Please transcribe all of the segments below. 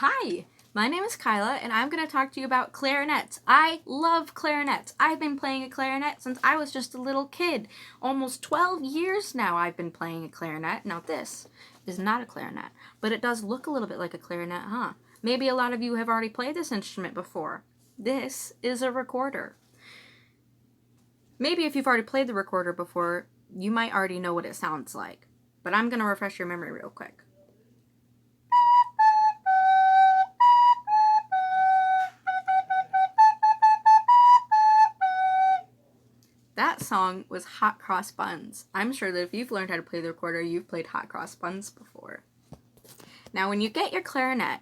Hi, my name is Kyla, and I'm going to talk to you about clarinets. I love clarinets. I've been playing a clarinet since I was just a little kid. Almost 12 years now I've been playing a clarinet. Now this is not a clarinet, but it does look a little bit like a clarinet, huh? Maybe a lot of you have already played this instrument before. This is a recorder. Maybe if you've already played the recorder before, you might already know what it sounds like. But I'm going to refresh your memory real quick. That song was Hot Cross Buns. I'm sure that if you've learned how to play the recorder, you've played Hot Cross Buns before. Now, when you get your clarinet,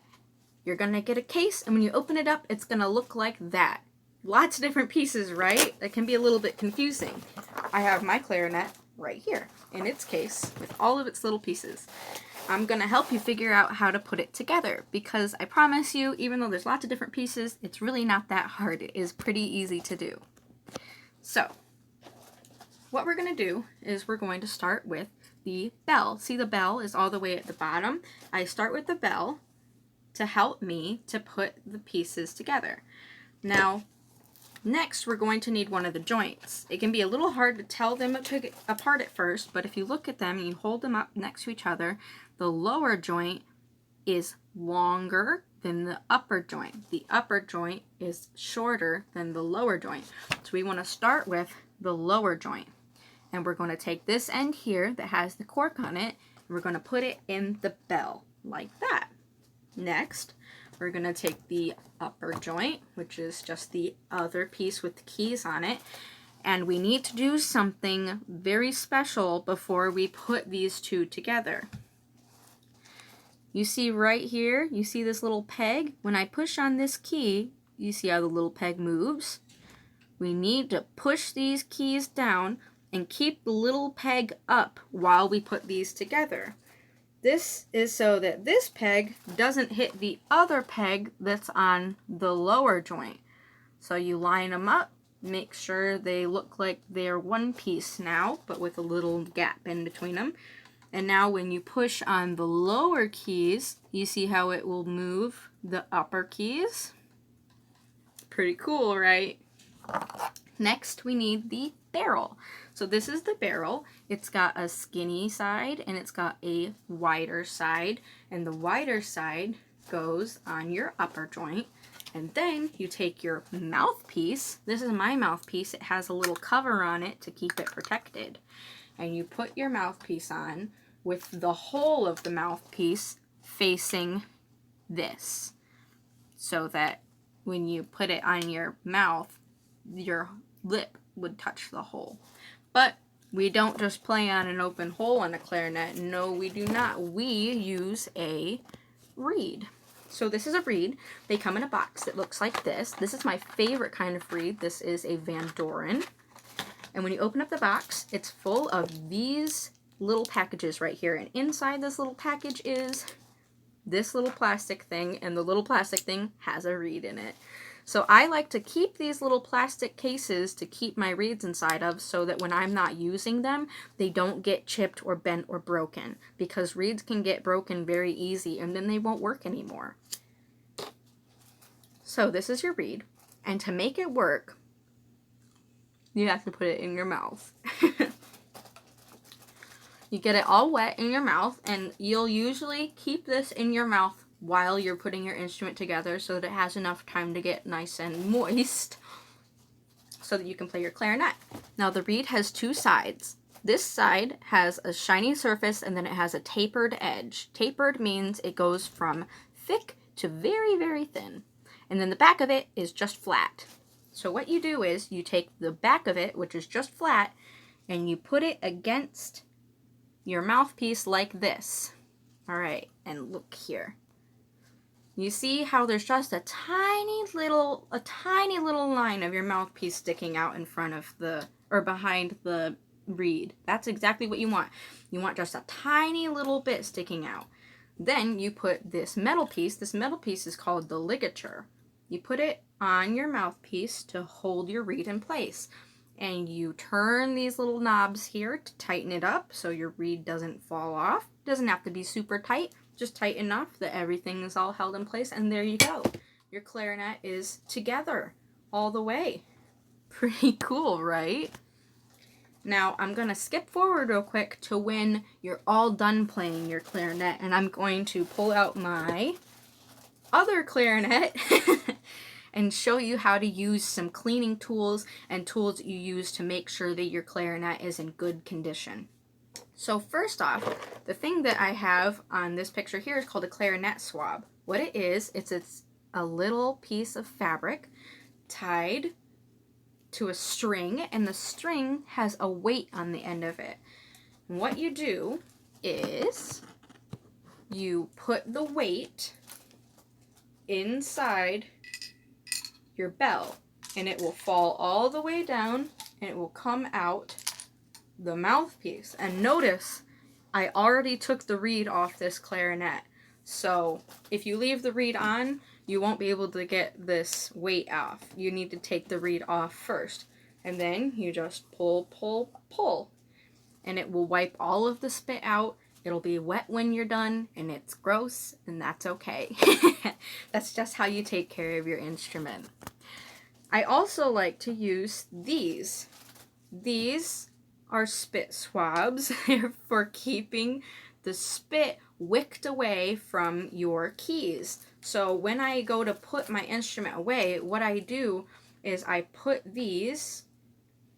you're going to get a case, and when you open it up, it's going to look like that. Lots of different pieces, right? That can be a little bit confusing. I have my clarinet right here in its case with all of its little pieces. I'm going to help you figure out how to put it together because I promise you, even though there's lots of different pieces, it's really not that hard. It is pretty easy to do. So, what we're going to do is we're going to start with the bell. See, the bell is all the way at the bottom. I start with the bell to help me to put the pieces together. Now, next we're going to need one of the joints. It can be a little hard to tell them apart at first, but if you look at them and you hold them up next to each other, the lower joint is longer than the upper joint. The upper joint is shorter than the lower joint. So we want to start with the lower joint. And we're going to take this end here that has the cork on it, and we're going to put it in the bell, like that. Next, we're going to take the upper joint, which is just the other piece with the keys on it, and we need to do something very special before we put these two together. You see right here, you see this little peg? When I push on this key, you see how the little peg moves? We need to push these keys down and keep the little peg up while we put these together. This is so that this peg doesn't hit the other peg that's on the lower joint. So you line them up, make sure they look like they're one piece now, but with a little gap in between them. And now when you push on the lower keys, you see how it will move the upper keys? Pretty cool, right? Next, we need the barrel. So this is the barrel. It's got a skinny side and it's got a wider side. And the wider side goes on your upper joint. And then you take your mouthpiece. This is my mouthpiece. It has a little cover on it to keep it protected. And you put your mouthpiece on with the whole of the mouthpiece facing this. So that when you put it on your mouth, your lip would touch the hole. But we don't just play on an open hole on a clarinet. No, we do not. We use a reed. So this is a reed. They come in a box that looks like this. This is my favorite kind of reed. This is a Van Doren. And when you open up the box, it's full of these little packages right here. And inside this little package is this little plastic thing. And the little plastic thing has a reed in it. So I like to keep these little plastic cases to keep my reeds inside of so that when I'm not using them, they don't get chipped or bent or broken. Because reeds can get broken very easy and then they won't work anymore. So this is your reed. And to make it work, you have to put it in your mouth. You get it all wet in your mouth, and you'll usually keep this in your mouth while you're putting your instrument together so that it has enough time to get nice and moist so that you can play your clarinet. Now the reed has two sides. This side has a shiny surface and then it has a tapered edge. Tapered means it goes from thick to very, very thin. And then the back of it is just flat. So what you do is you take the back of it, which is just flat, and you put it against your mouthpiece like this. All right, and look here. You see how there's just a tiny little line of your mouthpiece sticking out in front of behind the reed. That's exactly what you want. You want just a tiny little bit sticking out. Then you put this metal piece. This metal piece is called the ligature. You put it on your mouthpiece to hold your reed in place. And you turn these little knobs here to tighten it up so your reed doesn't fall off. Doesn't have to be super tight, just tight enough that everything is all held in place, and there you go. Your clarinet is together all the way. Pretty cool, right? Now, I'm going to skip forward real quick to when you're all done playing your clarinet, and I'm going to pull out my other clarinet and show you how to use some cleaning tools and tools that you use to make sure that your clarinet is in good condition. So first off, the thing that I have on this picture here is called a clarinet swab. What it is, it's a little piece of fabric tied to a string, and the string has a weight on the end of it. And what you do is you put the weight inside your bell, and it will fall all the way down, and it will come out the mouthpiece. And notice I already took the reed off this clarinet, so if you leave the reed on, you won't be able to get this weight off. You need to take the reed off first, and then you just pull, pull, pull, and it will wipe all of the spit out. It'll be wet when you're done, and it's gross, and that's okay. That's just how you take care of your instrument. I also like to use these. These are spit swabs. They're for keeping the spit wicked away from your keys. So when I go to put my instrument away, what I do is I put these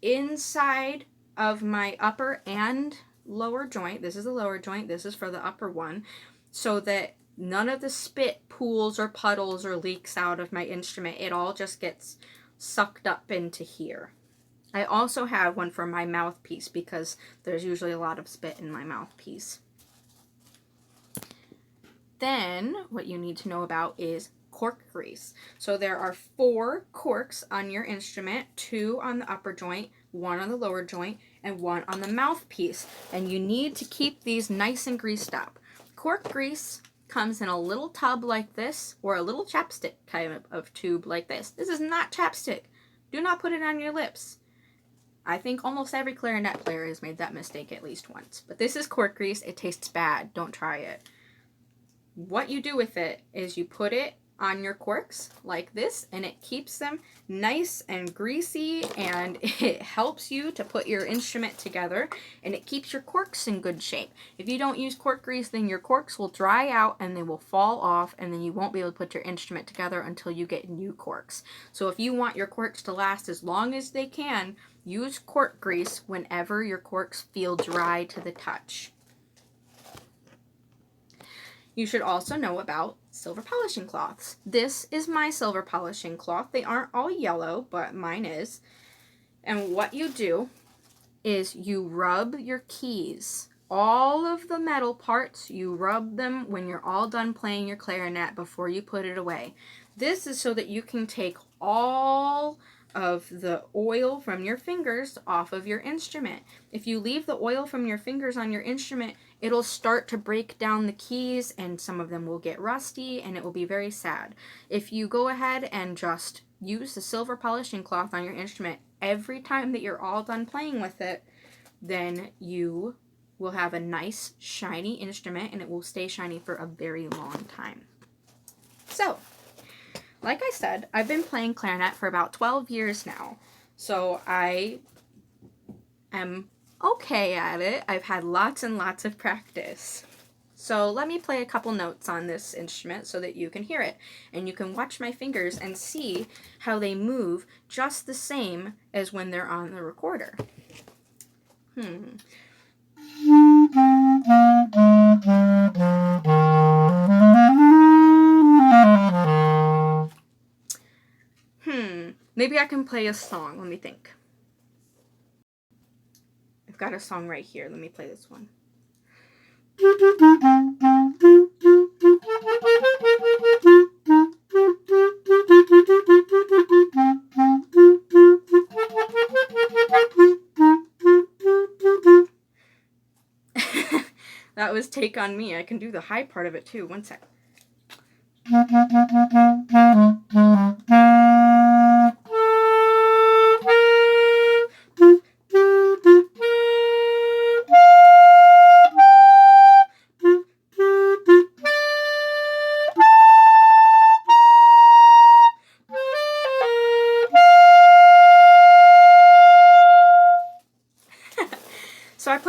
inside of my upper and lower joint. This is the lower joint, this is for the upper one, so that none of the spit pools or puddles or leaks out of my instrument. It all just gets sucked up into here. I also have one for my mouthpiece because there's usually a lot of spit in my mouthpiece. Then what you need to know about is cork grease. So there are 4 corks on your instrument, 2 on the upper joint, 1 on the lower joint, and 1 on the mouthpiece. And you need to keep these nice and greased up. Cork grease comes in a little tub like this, or a little chapstick kind of tube like this. This is not chapstick. Do not put it on your lips. I think almost every clarinet player has made that mistake at least once. But this is cork grease. It tastes bad. Don't try it. What you do with it is you put it on your corks like this, and it keeps them nice and greasy, and it helps you to put your instrument together, and it keeps your corks in good shape. If you don't use cork grease, then your corks will dry out and they will fall off, and then you won't be able to put your instrument together until you get new corks. So if you want your corks to last as long as they can, use cork grease whenever your corks feel dry to the touch. You should also know about silver polishing cloths. This is my silver polishing cloth. They aren't all yellow, but mine is. And what you do is you rub your keys. All of the metal parts, you rub them when you're all done playing your clarinet before you put it away. This is so that you can take all of the oil from your fingers off of your instrument. If you leave the oil from your fingers on your instrument, it'll start to break down the keys, and some of them will get rusty, and it will be very sad. If you go ahead and just use the silver polishing cloth on your instrument every time that you're all done playing with it, then you will have a nice shiny instrument, and it will stay shiny for a very long time. So, like I said, I've been playing clarinet for about 12 years now, so I am okay at it. I've had lots and lots of practice. So let me play a couple notes on this instrument so that you can hear it, and you can watch my fingers and see how they move just the same as when they're on the recorder. Maybe I can play a song. Let me think. I've got a song right here. Let me play this one. That was Take on Me. I can do the high part of it too. One sec.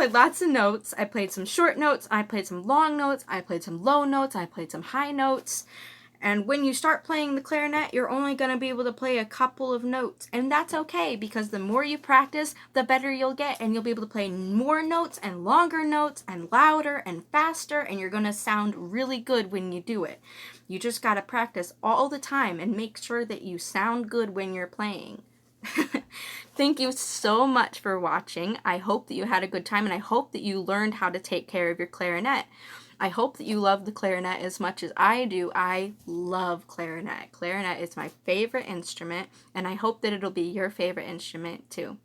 played lots of notes. I played some short notes, I played some long notes, I played some low notes, I played some high notes. And when you start playing the clarinet, you're only going to be able to play a couple of notes. And that's okay, because the more you practice, the better you'll get. And you'll be able to play more notes and longer notes and louder and faster. And you're going to sound really good when you do it. You just got to practice all the time and make sure that you sound good when you're playing. Thank you so much for watching. I hope that you had a good time, and I hope that you learned how to take care of your clarinet. I hope that you love the clarinet as much as I do. I love clarinet. Clarinet is my favorite instrument, and I hope that it'll be your favorite instrument too.